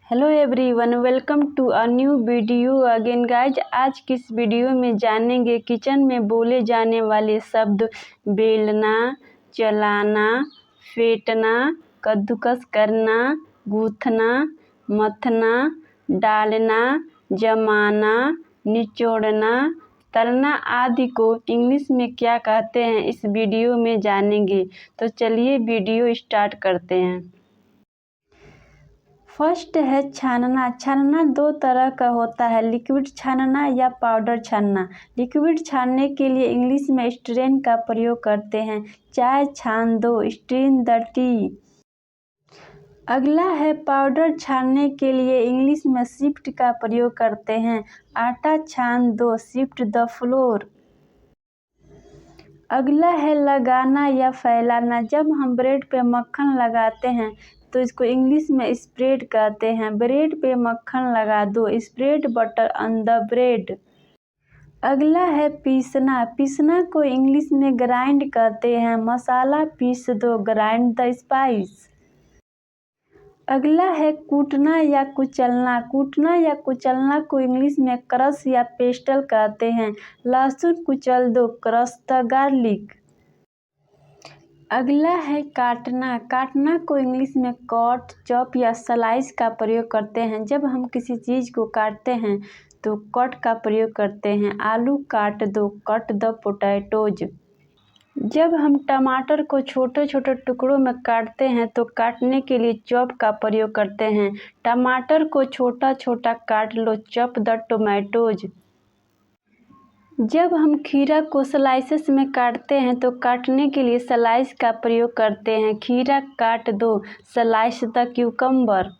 Hello everyone, welcome to a new video again guys. आज की इस वीडियो में जानेंगे किचन में बोले जाने वाले शब्द बेलना, चलाना, फेंटना, कद्दूकस करना, गूंथना, मथना, डालना, जमाना, निचोड़ना, तलना आदि को इंग्लिश में क्या कहते हैं इस वीडियो में जानेंगे। तो चलिए वीडियो स्टार्ट करते हैं। फर्स्ट है छानना। छानना दो तरह का होता है, लिक्विड छानना या पाउडर छानना। लिक्विड छानने के लिए इंग्लिश में स्ट्रेन का प्रयोग करते हैं। चाय छान दो, स्ट्रेन द टी। अगला है पाउडर छानने के लिए इंग्लिश में शिफ्ट का प्रयोग करते हैं। आटा छान दो, शिफ्ट द फ्लोर। अगला है लगाना या फैलाना। जब हम ब्रेड पे मक्खन लगाते हैं तो इसको इंग्लिश में स्प्रेड कहते हैं। ब्रेड पे मक्खन लगा दो, spread butter on the bread. अगला है पीसना। पीसना को इंग्लिश में ग्राइंड कहते हैं। मसाला पीस दो, ग्राइंड द स्पाइस। अगला है कूटना या कुचलना। कूटना या कुचलना को इंग्लिश में क्रश या पेस्टल कहते हैं। लहसुन कुचल दो, क्रश द गार्लिक। अगला है काटना। काटना को इंग्लिश में कट, चॉप या स्लाइस का प्रयोग करते हैं। जब हम किसी चीज़ को काटते हैं तो कट का प्रयोग करते हैं। आलू काट दो, कट द पोटैटोज। जब हम टमाटर को छोटे छोटे टुकड़ों में काटते हैं तो काटने के लिए चॉप का प्रयोग करते हैं। टमाटर को छोटा छोटा काट लो, चॉप द टोमेटोज। जब हम खीरा को स्लाइसेस में काटते हैं तो काटने के लिए स्लाइस का प्रयोग करते हैं। खीरा काट दो, स्लाइस द क्यूकम्बर।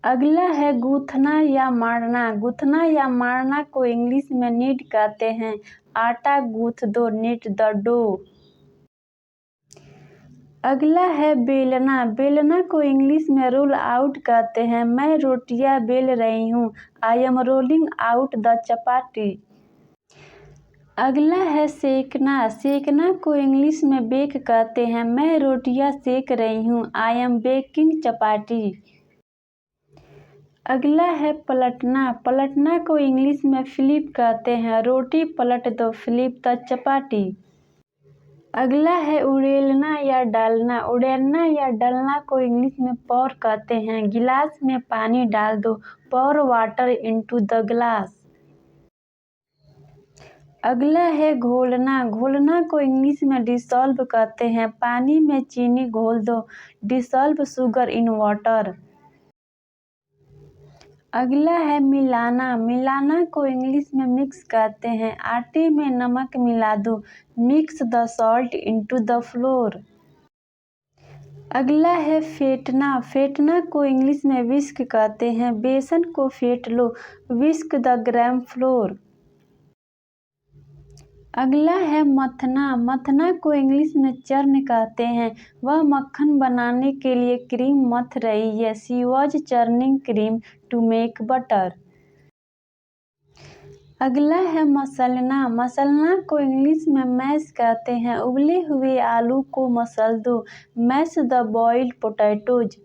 अगला है गूंथना या मारना। गूंथना या मारना को इंग्लिश में नीड कहते हैं। आटा गूंथ दो, नीड द डो। अगला है बेलना। बेलना को इंग्लिश में रोल आउट कहते हैं। मैं रोटियां बेल रही हूँ, I am rolling out the chapati. अगला है सेकना। सेकना को इंग्लिश में बेक कहते हैं। मैं रोटियां सेक रही हूँ, आई एम बेकिंग चपाती। अगला है पलटना। पलटना को इंग्लिश में फ्लिप कहते हैं। रोटी पलट दो, फ्लिप द चपाती। अगला है उड़ेलना या डालना। उड़ेलना या डालना को इंग्लिश में पौर कहते हैं। गिलास में पानी डाल दो, पौर वाटर इनटू द ग्लास। अगला है घोलना। घोलना को इंग्लिश में डिसॉल्व कहते हैं। पानी में चीनी घोल दो, डिसॉल्व शुगर इन वाटर। अगला है मिलाना। मिलाना को इंग्लिश में मिक्स कहते हैं। आटे में नमक मिला दो, mix the salt into the floor. अगला है फेंटना। फेंटना को इंग्लिश में विस्क कहते हैं। बेसन को फेंट लो, विस्क द ग्राम फ्लोर। अगला है मथना। मथना को इंग्लिश में चर्न कहते हैं। वह मक्खन बनाने के लिए क्रीम मथ रही है। She was churning cream to make butter. अगला है मसलना। मसलना को इंग्लिश में मैश कहते हैं। उबले हुए आलू को मसल दो, मैश द बॉइल्ड पोटैटोज।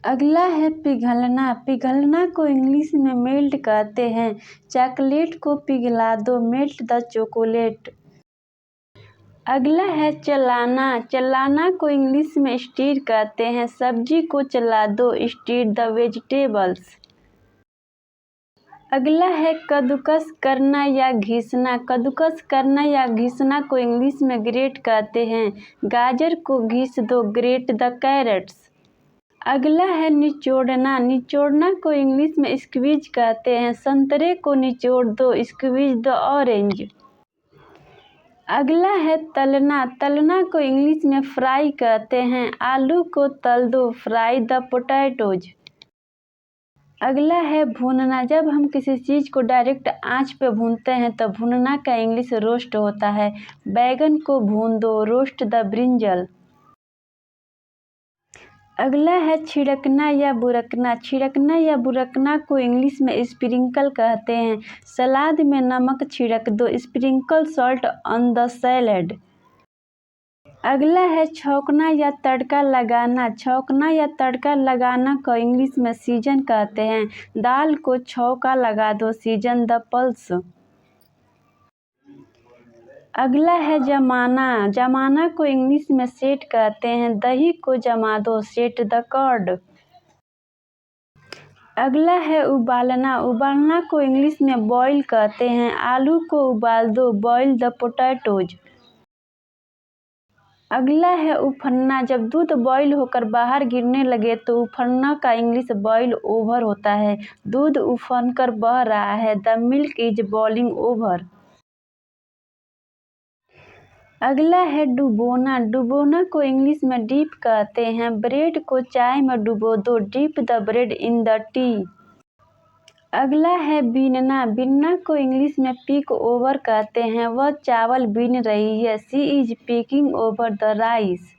अगला है पिघलना। पिघलना को इंग्लिश में मेल्ट कहते हैं। चॉकलेट को पिघला दो, मेल्ट द चॉकलेट। अगला है चलाना। चलाना को इंग्लिश में स्टीर कहते हैं। सब्जी को चला दो, स्टीर द वेजिटेबल्स। अगला है कद्दूकस करना या घिसना। कद्दूकस करना या घिसना को इंग्लिश में ग्रेट कहते हैं। गाजर को घिस दो, ग्रेट द कैरेट्स। अगला है निचोड़ना। निचोड़ना को इंग्लिश में स्क्वीज कहते हैं। संतरे को निचोड़ दो, स्क्वीज द ऑरेंज। अगला है तलना। तलना को इंग्लिश में फ्राई कहते हैं। आलू को तल दो, फ्राई द पोटैटोज। अगला है भूनना। जब हम किसी चीज़ को डायरेक्ट आंच पे भूनते हैं तो भूनना का इंग्लिश रोस्ट होता है। बैगन को भून दो, रोस्ट द ब्रिंजल। अगला है छिड़कना या बुरकना। छिड़कना या बुरकना को इंग्लिश में स्प्रिंकल कहते हैं। सलाद में नमक छिड़क दो, sprinkle salt on the salad. अगला है छौंकना या तड़का लगाना। छौंकना या तड़का लगाना को इंग्लिश में सीजन कहते हैं। दाल को छौंका लगा दो, सीजन द पल्स। अगला है जमाना। जमाना को इंग्लिश में सेट कहते हैं। दही को जमा दो, सेट द कर्ड। अगला है उबालना। उबालना को इंग्लिश में बॉईल कहते हैं। आलू को उबाल दो, बॉईल द पोटैटोज। अगला है उफनना। जब दूध बॉईल होकर बाहर गिरने लगे तो उफनना का इंग्लिश बॉईल ओवर होता है। दूध उफनकर बह रहा है, the milk is boiling over. अगला है डुबोना। डुबोना को इंग्लिश में डीप कहते हैं। ब्रेड को चाय में डुबो दो, deep the bread in the T. अगला है बीनना। बीनना को इंग्लिश में पीक ओवर कहते हैं। वह चावल बीन रही है, she is peeking over the rice.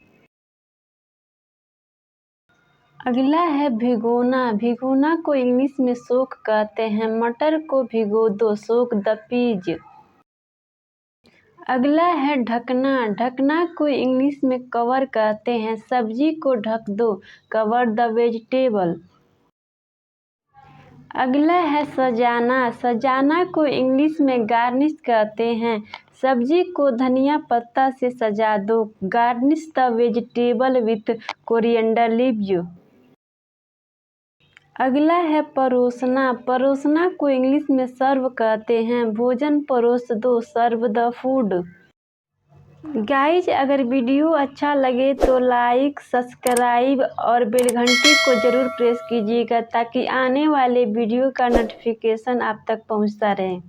अगला है भिगोना। भिगोना को इंग्लिश में सोक कहते हैं। मटर को भिगो दो, सोक द पीज। अगला है ढकना। ढकना को इंग्लिश में कवर कहते हैं। सब्जी को ढक दो, कवर द वेजिटेबल। अगला है सजाना। सजाना को इंग्लिश में गार्निश कहते हैं। सब्जी को धनिया पत्ता से सजा दो, garnish the vegetable with coriander leaves. अगला है परोसना। परोसना को इंग्लिश में सर्व कहते हैं। भोजन परोस दो, सर्व द फूड। गाइज, अगर वीडियो अच्छा लगे तो लाइक, सब्सक्राइब और बेल घंटी को ज़रूर प्रेस कीजिएगा ताकि आने वाले वीडियो का नोटिफिकेशन आप तक पहुंचता रहे।